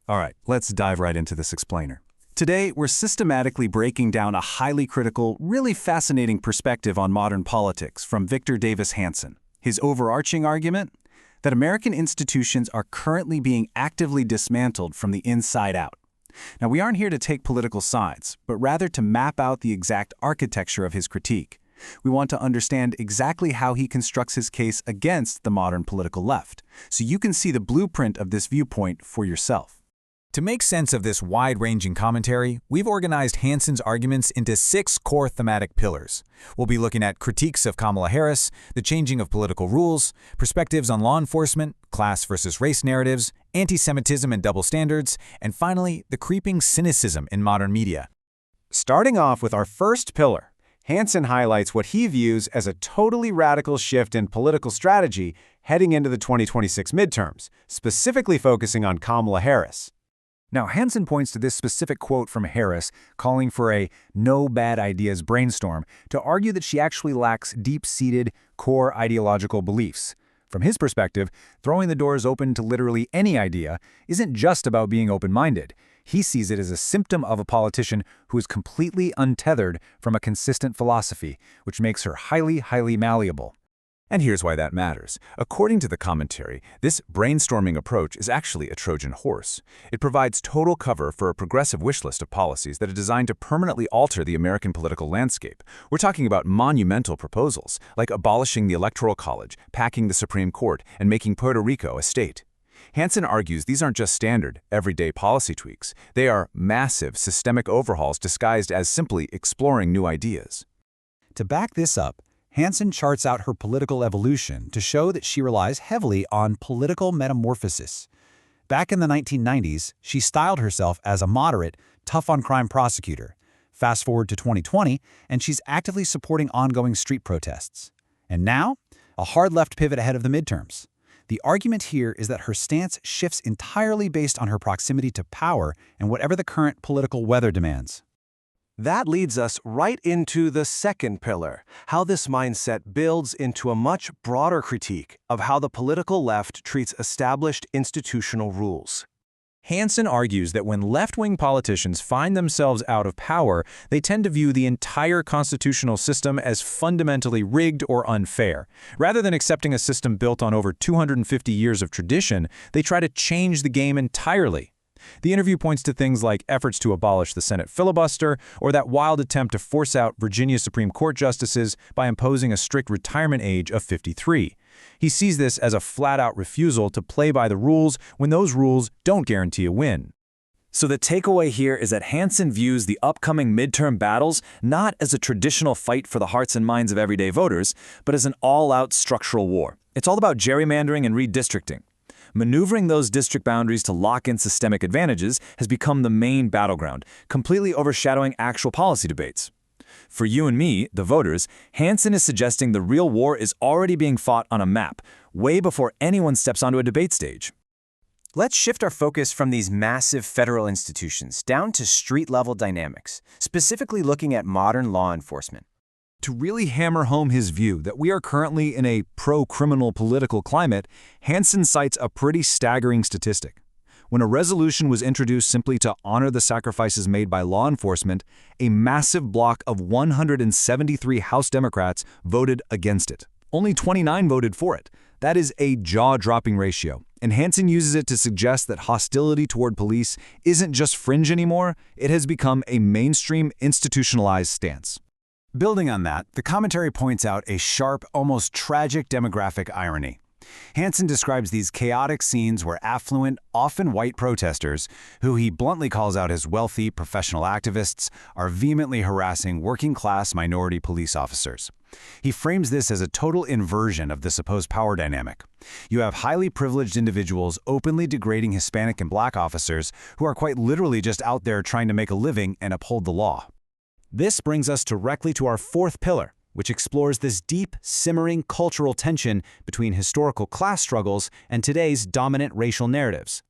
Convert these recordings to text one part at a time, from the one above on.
All right, let's dive right into this explainer. Today, we're systematically breaking down a highly critical, really fascinating perspective on modern politics from Victor Davis Hanson. His overarching argument? That American institutions are currently being actively dismantled from the inside out. Now, we aren't here to take political sides, but rather to map out the exact architecture of his critique. We want to understand exactly how he constructs his case against the modern political left, so you can see the blueprint of this viewpoint for yourself. To make sense of this wide-ranging commentary, we've organized Hanson's arguments into 6 core thematic pillars. We'll be looking at critiques of Kamala Harris, the changing of political rules, perspectives on law enforcement, class versus race narratives, anti-Semitism and double standards, and finally, the creeping cynicism in modern media. Starting off with our first pillar, Hanson highlights what he views as a totally radical shift in political strategy heading into the 2026 midterms, specifically focusing on Kamala Harris. Now, Hanson points to this specific quote from Harris, calling for a no bad ideas brainstorm, to argue that she actually lacks deep-seated, core ideological beliefs. From his perspective, throwing the doors open to literally any idea isn't just about being open-minded. He sees it as a symptom of a politician who is completely untethered from a consistent philosophy, which makes her highly malleable. And here's why that matters. According to the commentary, this brainstorming approach is actually a Trojan horse. It provides total cover for a progressive wish list of policies that are designed to permanently alter the American political landscape. We're talking about monumental proposals, like abolishing the Electoral College, packing the Supreme Court, and making Puerto Rico a state. Hanson argues these aren't just standard, everyday policy tweaks. They are massive, systemic overhauls disguised as simply exploring new ideas. To back this up, Hanson charts out her political evolution to show that she relies heavily on political metamorphosis. Back in the 1990s, she styled herself as a moderate, tough-on-crime prosecutor. Fast forward to 2020, and she's actively supporting ongoing street protests. And now, a hard left pivot ahead of the midterms. The argument here is that her stance shifts entirely based on her proximity to power and whatever the current political weather demands. That leads us right into the second pillar, how this mindset builds into a much broader critique of how the political left treats established institutional rules. Hanson argues that when left-wing politicians find themselves out of power, they tend to view the entire constitutional system as fundamentally rigged or unfair. Rather than accepting a system built on over 250 years of tradition, they try to change the game entirely. The interview points to things like efforts to abolish the Senate filibuster or that wild attempt to force out Virginia Supreme Court justices by imposing a strict retirement age of 53. He sees this as a flat-out refusal to play by the rules when those rules don't guarantee a win. So the takeaway here is that Hanson views the upcoming midterm battles not as a traditional fight for the hearts and minds of everyday voters, but as an all-out structural war. It's all about gerrymandering and redistricting. Maneuvering those district boundaries to lock in systemic advantages has become the main battleground, completely overshadowing actual policy debates. For you and me, the voters, Hanson is suggesting the real war is already being fought on a map, way before anyone steps onto a debate stage. Let's shift our focus from these massive federal institutions down to street-level dynamics, specifically looking at modern law enforcement. To really hammer home his view that we are currently in a pro-criminal political climate, Hanson cites a pretty staggering statistic. When a resolution was introduced simply to honor the sacrifices made by law enforcement, a massive block of 173 House Democrats voted against it. Only 29 voted for it. That is a jaw-dropping ratio, and Hanson uses it to suggest that hostility toward police isn't just fringe anymore, it has become a mainstream institutionalized stance. Building on that, the commentary points out a sharp, almost tragic demographic irony. Hanson describes these chaotic scenes where affluent, often white protesters, who he bluntly calls out as wealthy, professional activists, are vehemently harassing working-class minority police officers. He frames this as a total inversion of the supposed power dynamic. You have highly privileged individuals openly degrading Hispanic and Black officers who are quite literally just out there trying to make a living and uphold the law. This brings us directly to our fourth pillar, which explores this deep, simmering cultural tension between historical class struggles and today's dominant racial narratives.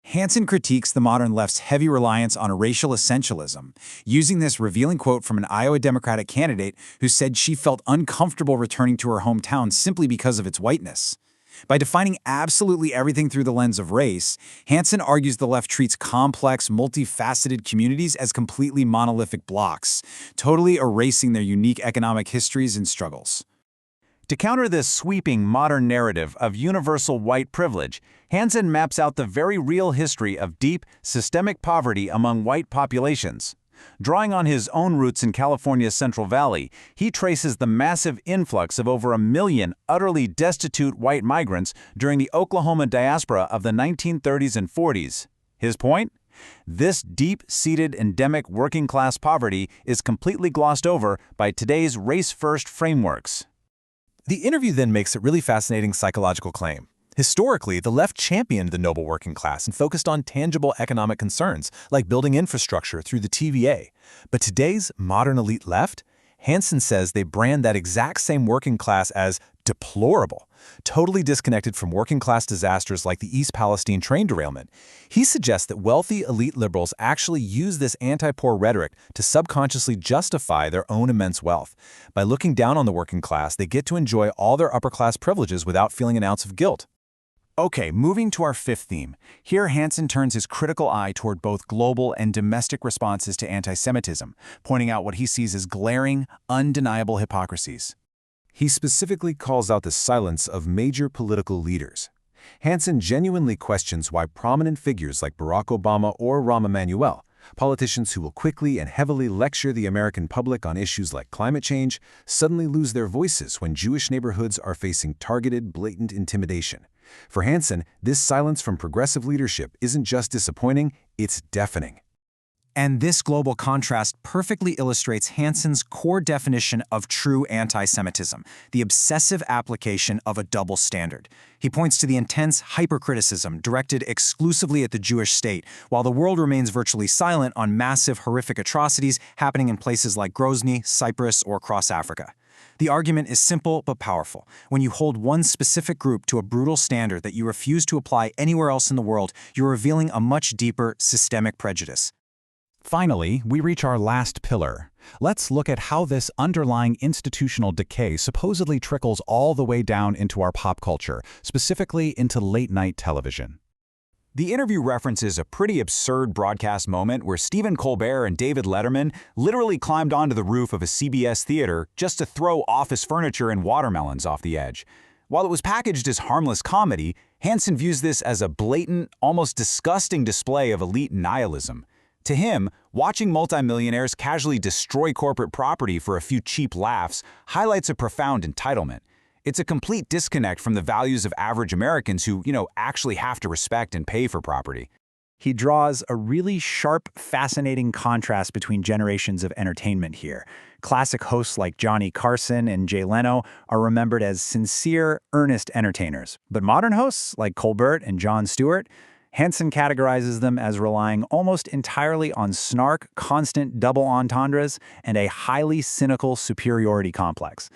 Hanson critiques the modern left's heavy reliance on racial essentialism, using this revealing quote from an Iowa Democratic candidate who said she felt uncomfortable returning to her hometown simply because of its whiteness. By defining absolutely everything through the lens of race, Hansen argues the left treats complex, multifaceted communities as completely monolithic blocks, totally erasing their unique economic histories and struggles. To counter this sweeping modern narrative of universal white privilege, Hansen maps out the very real history of deep, systemic poverty among white populations. Drawing on his own roots in California's Central Valley, he traces the massive influx of over 1 million utterly destitute white migrants during the Oklahoma diaspora of the 1930s and 40s. His point? This deep-seated endemic working-class poverty is completely glossed over by today's race-first frameworks. The interview then makes a really fascinating psychological claim. Historically, the left championed the noble working class and focused on tangible economic concerns, like building infrastructure through the TVA. But today's modern elite left, Hansen says they brand that exact same working class as deplorable, totally disconnected from working class disasters like the East Palestine train derailment. He suggests that wealthy elite liberals actually use this anti-poor rhetoric to subconsciously justify their own immense wealth. By looking down on the working class, they get to enjoy all their upper-class privileges without feeling an ounce of guilt. Okay, moving to our fifth theme. Here, Hansen turns his critical eye toward both global and domestic responses to anti-Semitism, pointing out what he sees as glaring, undeniable hypocrisies. He specifically calls out the silence of major political leaders. Hansen genuinely questions why prominent figures like Barack Obama or Rahm Emanuel, politicians who will quickly and heavily lecture the American public on issues like climate change, suddenly lose their voices when Jewish neighborhoods are facing targeted, blatant intimidation. For Hansen, this silence from progressive leadership isn't just disappointing, it's deafening. And this global contrast perfectly illustrates Hansen's core definition of true anti-Semitism, the obsessive application of a double standard. He points to the intense hypercriticism directed exclusively at the Jewish state, while the world remains virtually silent on massive, horrific atrocities happening in places like Grozny, Cyprus, or across Africa. The argument is simple but powerful. When you hold one specific group to a brutal standard that you refuse to apply anywhere else in the world, you're revealing a much deeper, systemic prejudice. Finally, we reach our last pillar. Let's look at how this underlying institutional decay supposedly trickles all the way down into our pop culture, specifically into late-night television. The interview references a pretty absurd broadcast moment where Stephen Colbert and David Letterman literally climbed onto the roof of a CBS theater just to throw office furniture and watermelons off the edge. While it was packaged as harmless comedy, Hansen views this as a blatant, almost disgusting display of elite nihilism. To him, watching multimillionaires casually destroy corporate property for a few cheap laughs highlights a profound entitlement. It's a complete disconnect from the values of average Americans who, actually have to respect and pay for property. He draws a really sharp, fascinating contrast between generations of entertainment here. Classic hosts like Johnny Carson and Jay Leno are remembered as sincere, earnest entertainers. But modern hosts like Colbert and Jon Stewart, Hansen categorizes them as relying almost entirely on snark, constant double entendres, and a highly cynical superiority complex.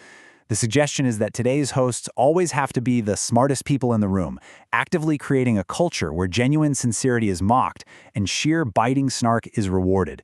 The suggestion is that today's hosts always have to be the smartest people in the room, actively creating a culture where genuine sincerity is mocked and sheer biting snark is rewarded.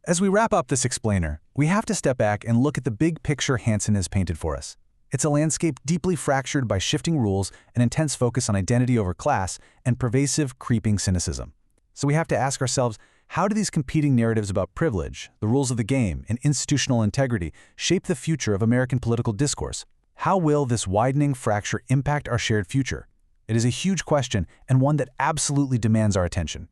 As we wrap up this explainer, we have to step back and look at the big picture Hansen has painted for us. It's a landscape deeply fractured by shifting rules, an intense focus on identity over class, and pervasive, creeping cynicism. So we have to ask ourselves, how do these competing narratives about privilege, the rules of the game, and institutional integrity shape the future of American political discourse? How will this widening fracture impact our shared future? It is a huge question and one that absolutely demands our attention.